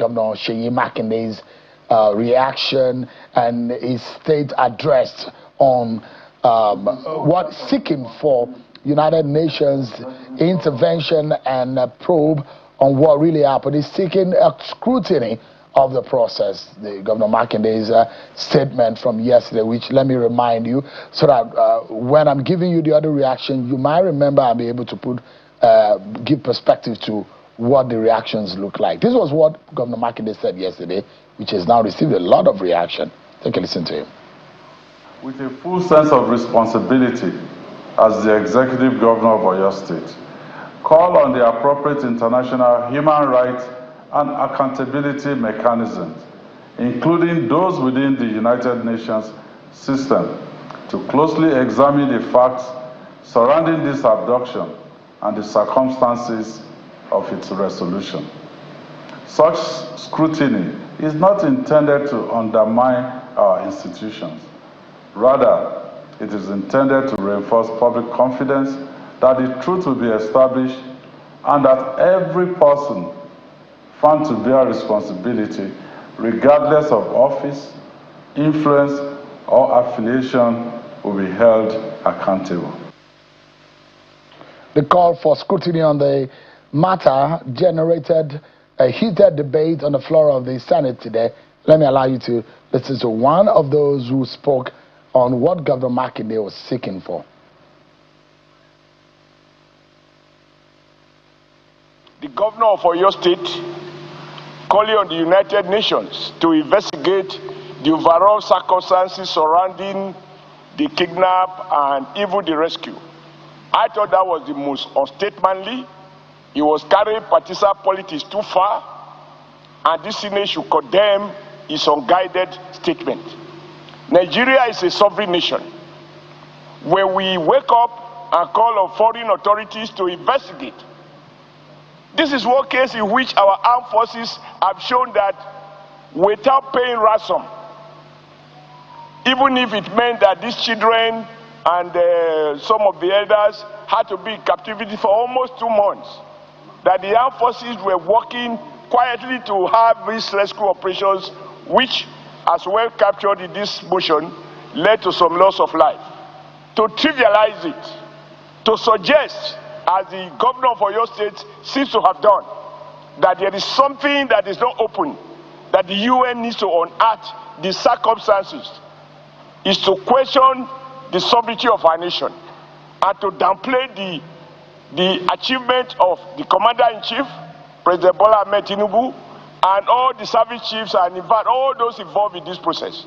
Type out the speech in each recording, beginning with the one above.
Governor Makinde's reaction and his state address on what seeking for United Nations intervention and probe on what really happened. He's seeking a scrutiny of the process. The Governor Makinde's statement from yesterday, which let me remind you, so that when I'm giving you the other reaction, you might remember and be able to give perspective to what the reactions look like. This was what Governor Makinde said yesterday, which has now received a lot of reaction. Take a listen to him. With a full sense of responsibility as the executive governor of Oyo State, call on the appropriate international human rights and accountability mechanisms, including those within the United Nations system, to closely examine the facts surrounding this abduction and the circumstances of its resolution. Such scrutiny is not intended to undermine our institutions. Rather, it is intended to reinforce public confidence that the truth will be established and that every person found to bear responsibility, regardless of office, influence, or affiliation, will be held accountable. The call for scrutiny on the matter generated a heated debate on the floor of the Senate today. Let me allow you to listen to one of those who spoke on what Governor Makinde was seeking for. The governor of Oyo State calling on the United Nations to investigate the overall circumstances surrounding the kidnap and even the rescue. I thought that was the most unstatesmanly. He was carrying partisan politics too far, and this Senate should condemn his unguided statement. Nigeria is a sovereign nation. When we wake up and call on foreign authorities to investigate, this is one case in which our armed forces have shown that without paying ransom, even if it meant that these children and some of the elders had to be in captivity for almost 2 months, that the armed forces were working quietly to have these rescue operations, which, as well captured in this motion, led to some loss of life. To trivialize it, to suggest, as the governor of Oyo State seems to have done, that there is something that is not open, that the UN needs to unearth the circumstances, is to question the sovereignty of our nation and to downplay the achievement of the commander-in-chief, President Bola Ahmed Tinubu, and all the service chiefs and in fact all those involved in this process.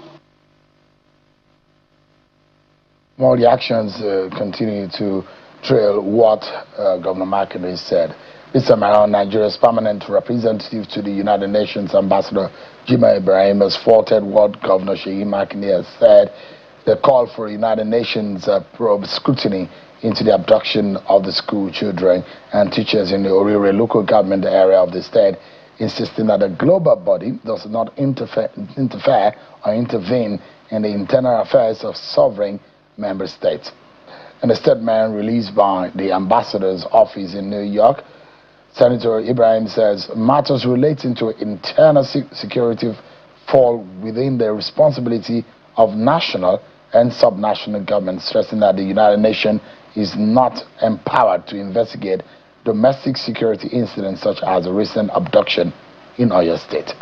More reactions continue to trail what Governor Makinde said. This time around, Nigeria's permanent representative to the United Nations, Ambassador Jimoh Ibrahim, has faulted what Governor Makinde has said. The call for United Nations probe scrutiny into the abduction of the school children and teachers in the Orire local government area of the state, insisting that a global body does not interfere or intervene in the internal affairs of sovereign member states. In a statement released by the ambassador's office in New York, Senator Ibrahim says matters relating to internal security fall within the responsibility of national and subnational governments, stressing that the United Nations is not empowered to investigate domestic security incidents such as a recent abduction in Oyo State.